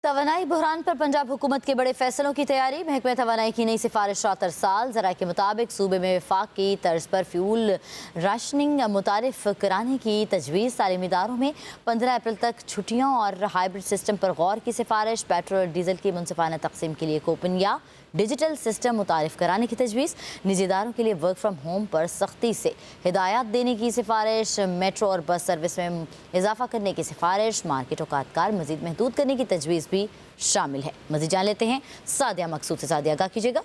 तवानाई बहरान पर पंजाब हुकूमत के बड़े फैसलों की तैयारी। महकमे तवानाई की नई सिफारिश साल ज़राए के मुताबिक सूबे में वफाक की तर्ज पर फ्यूल राशनिंग मुतारिफ कराने की तजवीज़। तालीमी इदारों में 15 अप्रैल तक छुट्टियों और हाइब्रिड सिस्टम पर गौर की सिफारिश। पेट्रोल और डीजल की मुनसिफाना तकसीम के लिए कूपन या डिजिटल सिस्टम मुतारिफ कराने की तजवीज़। निजी इदारों के लिए वर्क फ्राम होम पर सख्ती से हिदायत देने की सिफारिश। मेट्रो और बस सर्विस में इजाफा करने की सिफारिश। मार्केट और कारोबार मजीद महदूद करने की तजवीज़ भी शामिल है। मज़ीद जान लेते हैं सादिया मकसूद से। सादिया आगाह कीजिएगा।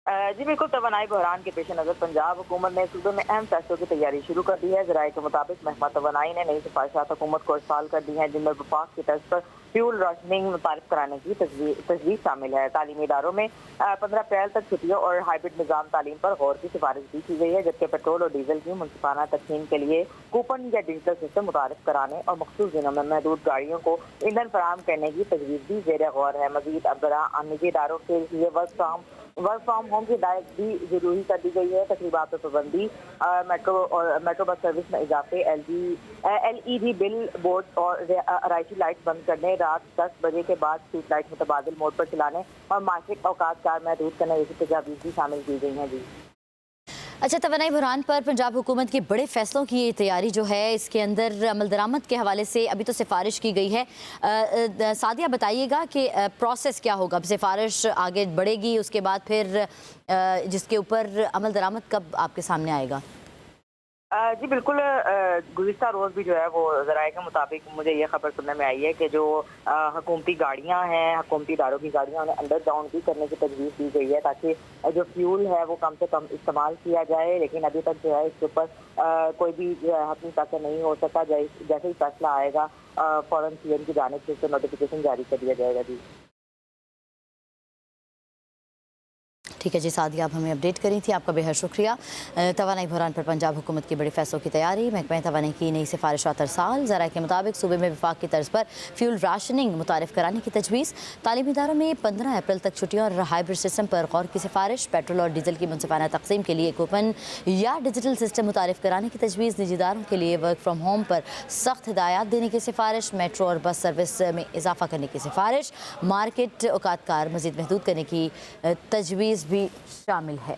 जी बिल्कुल, तवानाई बहरान के पेश नज़र पंजाब हुकूमत ने सूबे में अहम फैसलों की तैयारी शुरू कर दी है। ज़राए के मुताबिक महकमा तवानाई ने नई सिफारिशात हुकूमत को इरसाल कर दी हैं, जिनमें वफाक की तर्ज पर फ्यूल राशनिंग मुतारिफ कराने की तजवीज़ शामिल है। तालीमी इदारों में 15 अप्रैल तक छुट्टियों और हाइब्रिड निज़ाम तालीम पर गौर की सिफारिश भी की गई है, जबकि पेट्रोल और डीजल की मुनसिफाना तकसीम के लिए कूपन या डिजिटल सिस्टम मुतारिफ कराने और मखसूस दिनों में महदूद गाड़ियों को ईंधन फराहम करने की तजवीज़ भी ज़ेर गौर है। मज़ीद अब निजी इदारों के लिए वर्क फ्राम होम की हिदायत भी जरूरी कर दी गई है। तकरीबात पर पाबंदी, मेट्रो बस सर्विस में इजाफे, LED बिल बोर्ड और राइटी लाइट बंद करने, रात 10 बजे के बाद स्ट्रीट लाइट मुतबादिल मोड पर चलाने और मासिक औकात कार महदूद करने जैसी तजावीज़ भी शामिल की गई हैं। जी अच्छा, तवानाई बहरान पर पंजाब हुकूमत के बड़े फैसलों की ये तैयारी जो है, इसके अंदर अमल दरामद के हवाले से अभी तो सिफारिश की गई है। सादिया बताइएगा कि प्रोसेस क्या होगा। अब सिफारिश आगे बढ़ेगी, उसके बाद फिर जिसके ऊपर अमल दरामद कब आपके सामने आएगा? जी बिल्कुल, गुज़िश्ता रोज़ भी जो है वो ज़राए के मुताबिक मुझे ये खबर सुनने में आई है कि जो हुकूमती गाड़ियाँ हैं, हुकूमती इदारों की गाड़ियाँ, उन्हें अंडर ग्राउंड भी करने की तजवीज़ दी गई है, ताकि जो फ्यूल है वो कम से कम इस्तेमाल किया जाए। लेकिन अभी तक जो है इसके ऊपर कोई भी जो है हतमी फैसला नहीं हो सका। जैसे ही फैसला आएगा फ़ौरन CM की जानिब से उसको नोटिफिकेशन जारी कर दिया जाएगा। जी ठीक है जी सादिया, आप हमें अपडेट करी थी, आपका बेहद शुक्रिया। तवानाई बहरान पर पंजाब हुकूमत के बड़े फैसलों की तैयारी। महकमा तवानाई की नई सिफारिशात साल ज़राए के मुताबिक सूबे में वफाक की तर्ज पर फ्यूल राशनिंग मुतारिफ कराने की तजवीज़। तालीमी इदारों में 15 अप्रैल तक छुट्टियों और हाइब्रिड सिस्टम पर गौर की सिफारिश। पेट्रोल और डीजल की मुनसिफाना तकसीम के लिए कूपन या डिजिटल सिस्टम मुतारिफ कराने की तजवीज़। निजी इदारों के लिए वर्क फ्राम होम पर सख्त हिदायत देने की सिफारिश। मेट्रो और बस सर्विस में इजाफा करने की सिफारिश। मार्केट औकात कार मजीद महदूद करने की तजवीज़ भी शामिल है।